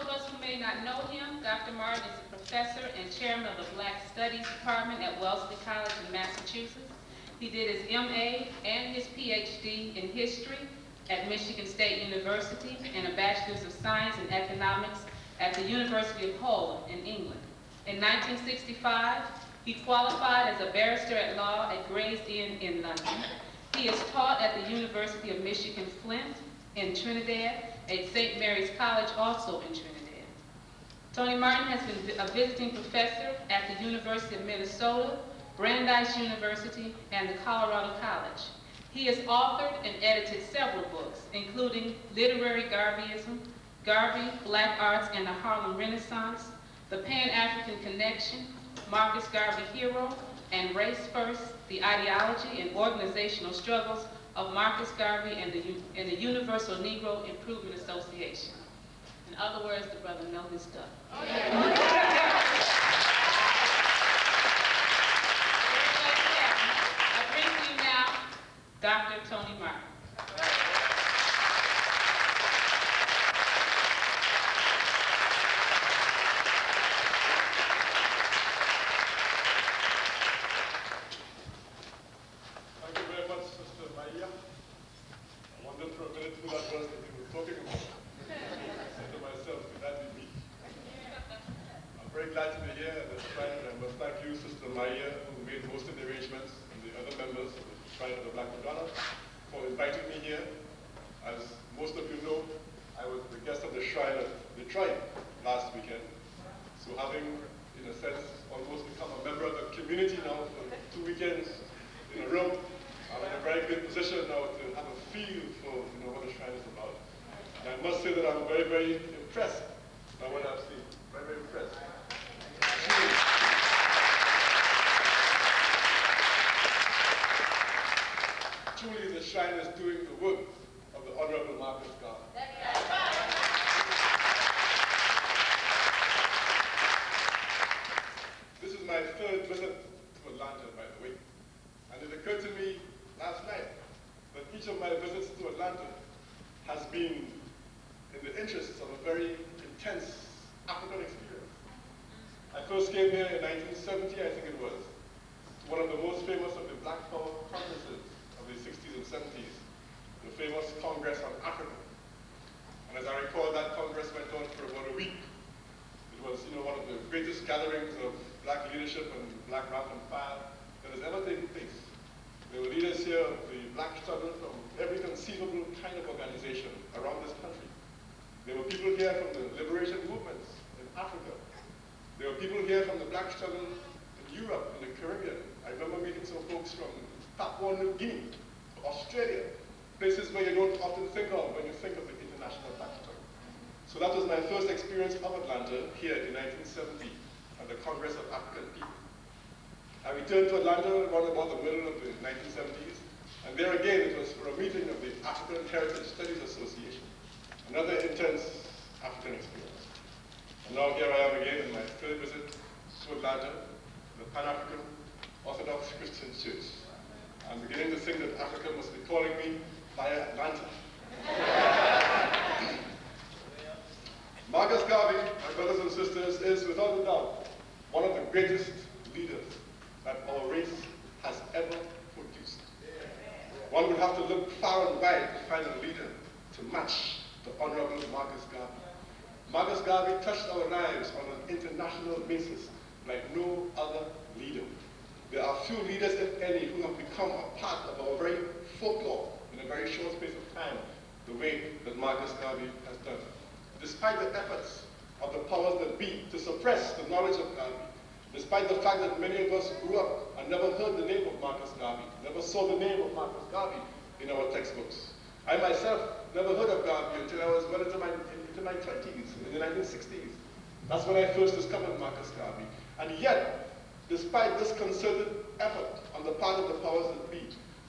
of us who may not know him, Dr. Martin is a professor and chairman of the Black Studies Department at Wellesley College in Massachusetts. He did his M.A. and his Ph.D. in history at Michigan State University and a Bachelor's of Science in Economics at the University of Hull in England. In 1965, he qualified as a barrister at law at Gray's Inn in London. He is taught at the University of Michigan Flint in Trinidad, at St. Mary's College, also in Trinidad. Tony Martin has been a visiting professor at the University of Minnesota, Brandeis University, and the Colorado College. He has authored and edited several books, including Literary Garveyism, Garvey, Black Arts and the Harlem Renaissance, The Pan-African Connection, Marcus Garvey Hero, and Race First, the Ideology and Organizational Struggles of Marcus Garvey and the Universal Negro Improvement Association. In other words, the brother knows his stuff. Oh, yeah. I bring to you now Dr. Tony Martin. of the Black Maddona for inviting me here. As most of you know, I was the guest of the Shrine of Detroit last weekend. So having, in a sense, almost become a member of the community now for 2 weekends in a row, I'm in a very good position now to have a feel for what the Shrine is about. And I must say that I'm very, very impressed by what I've seen. Very, very impressed. Truly, the Shrine is doing the work of the Honorable Marcus Garvey. This is my third visit to Atlanta, by the way. And it occurred to me last night that each of my visits to Atlanta has been in the interests of a very intense African experience. I first came here in 1970, I think it was, to one of the most famous of the Black Power conferences of the 60s and 70s, the famous Congress on Africa. And as I recall, that Congress went on for about a week. It was, one of the greatest gatherings of black leadership and black rank and file that has ever taken place. There were leaders here of the black struggle from every conceivable kind of organization around this country. There were people here from the liberation movements in Africa. There were people here from the black struggle in Europe and the Caribbean. I remember meeting some folks from Papua New Guinea, Australia, places where you don't often think of when you think of the international black struggle. So that was my first experience of Atlanta here in 1970 at the Congress of African People. I returned to Atlanta around about the middle of the 1970s, and there again it was for a meeting of the African Heritage Studies Association, another intense African experience. And now here I am again in my third visit to Atlanta, the Pan-African Orthodox Christian Church. I'm beginning to think that Africa must be calling me via Atlanta. Marcus Garvey, my brothers and sisters, is without a doubt one of the greatest leaders that our race has ever produced. One would have to look far and wide to find a leader to match the Honorable Marcus Garvey. Marcus Garvey touched our lives on an international basis like no other leader. There are few leaders, if any, who have become a part of our very folklore in a very short space of time, the way that Marcus Garvey has done. Despite the efforts of the powers that be to suppress the knowledge of Garvey, despite the fact that many of us grew up and never heard the name of Marcus Garvey, never saw the name of Marcus Garvey in our textbooks. I myself never heard of Garvey until I was well into my 20s, in the 1960s. That's when I first discovered Marcus Garvey. And yet, despite this concerted effort on the part of the powers that be,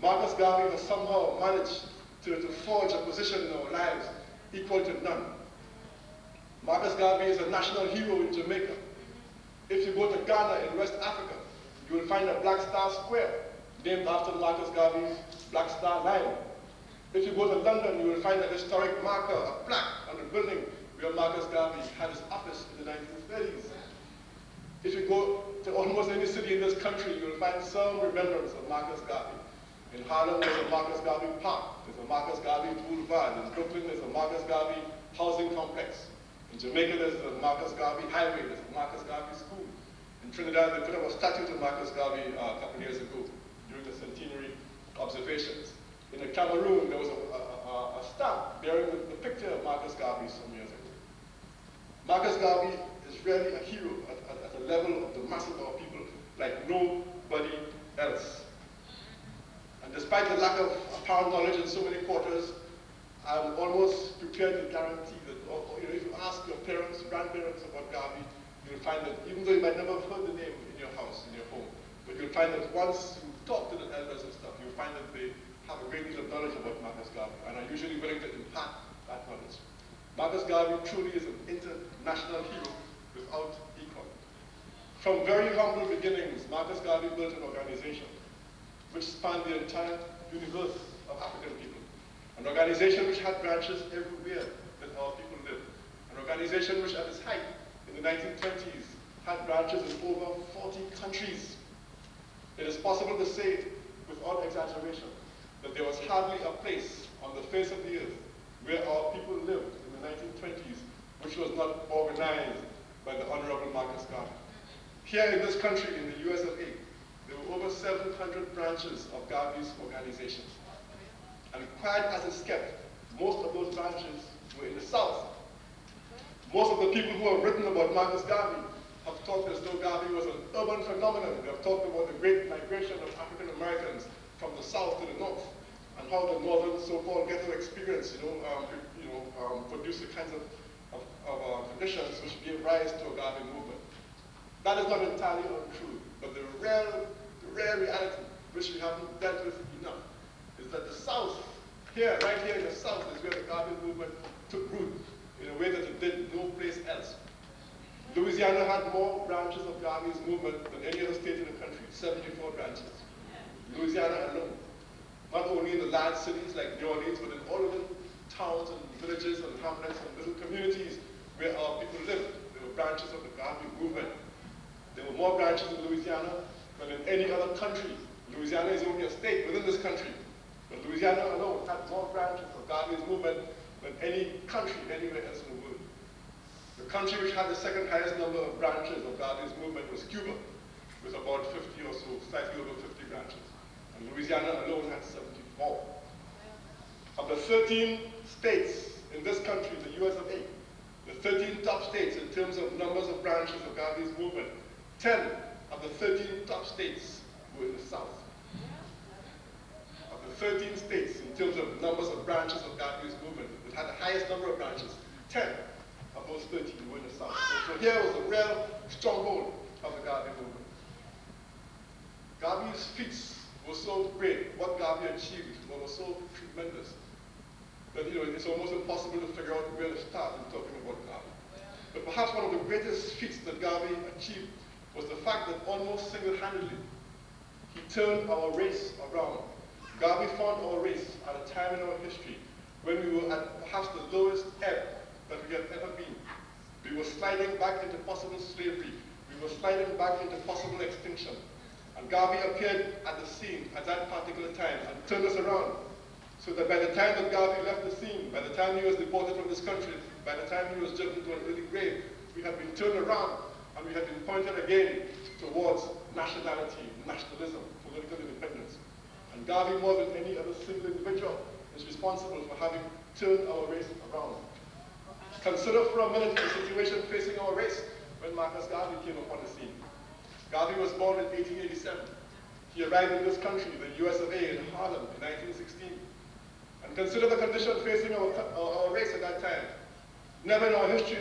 Marcus Garvey has somehow managed to forge a position in our lives equal to none. Marcus Garvey is a national hero in Jamaica. If you go to Ghana in West Africa, you will find a Black Star Square named after Marcus Garvey's Black Star Line. If you go to London, you will find a historic marker, a plaque on the building where Marcus Garvey had his office in the 1930s. If you go to almost any city in this country, you will find some remembrance of Marcus Garvey. In Harlem, there's a Marcus Garvey Park. There's a Marcus Garvey Boulevard. In Brooklyn, there's a Marcus Garvey housing complex. In Jamaica, there's the Marcus Garvey Highway. There's a Marcus Garvey School. In Trinidad, they put up a statue to Marcus Garvey a couple of years ago during the centenary observations. In Cameroon, there was a stamp bearing the picture of Marcus Garvey some years ago. Marcus Garvey is really a hero at the level of the masses of our people like nobody else. And despite the lack of apparent knowledge in so many quarters, I'm almost prepared to guarantee that if you ask your parents, grandparents about Garvey, you'll find that even though you might never have heard the name in your house, in your home, but you'll find that once you talk to the elders and stuff, you'll find that they have a great deal of knowledge about Marcus Garvey and are usually willing to impart that knowledge. Marcus Garvey truly is an international hero without equal. From very humble beginnings, Marcus Garvey built an organization which spanned the entire universe of African people. An organization which had branches everywhere that our people live. An organization which at its height in the 1920s had branches in over 40 countries. It is possible to say, without exaggeration, that there was hardly a place on the face of the earth where our people lived in the 1920s which was not organized by the Honorable Marcus Garvey. Here in this country, in the US of A, there were over 700 branches of Garvey's organization. And quiet as it's kept, most of those branches were in the South. Most of the people who have written about Marcus Garvey have talked as though Garvey was an urban phenomenon. They have talked about the great migration of African Americans from the South to the North, and how the Northern so-called ghetto experience, produced the kinds of conditions which gave rise to a Garvey movement. That is not entirely untrue, but the rare reality, which we haven't dealt with enough, is that the South, right here in the South, is where the Garvey movement took root in a way that it did no place else. Louisiana had more branches of Garvey's movement than any other state in the country, 74 branches. Louisiana alone. Not only in the large cities like New Orleans, but in all of the towns and villages and hamlets and little communities where our people lived. There were branches of the Garvey movement. There were more branches in Louisiana than in any other country. Louisiana is only a state within this country. But Louisiana alone had more branches of Garvey's movement than any country anywhere else in the world. The country which had the second highest number of branches of Garvey's movement was Cuba, with about 50 or so, slightly over 50 branches. And Louisiana alone had 74. Of the 13 states in this country, the US of A, the 13 top states in terms of numbers of branches of Garvey's movement, 10 of the 13 top states were in the South. Of the 13 states in terms of numbers of branches of Garvey's movement that had the highest number of branches, 10 of those 13 were in the South. So here was a real stronghold of the Garvey movement. Garvey's feats were so great, what Garvey achieved was so tremendous, that it's almost impossible to figure out where to start in talking about Garvey. But perhaps one of the greatest feats that Garvey achieved was the fact that almost single-handedly, he turned our race around. Garvey found our race at a time in our history when we were at perhaps the lowest ebb that we have ever been. We were sliding back into possible slavery. We were sliding back into possible extinction. And Garvey appeared at the scene at that particular time and turned us around. So that by the time that Garvey left the scene, by the time he was deported from this country, by the time he was jumped into an early grave, we had been turned around and we had been pointed again towards nationality, nationalism, political independence. And Garvey, more than any other single individual, is responsible for having turned our race around. Consider for a minute the situation facing our race when Marcus Garvey came upon the scene. Garvey was born in 1887. He arrived in this country, the US of A, in Harlem in 1916. And consider the condition facing our race at that time. Never in our history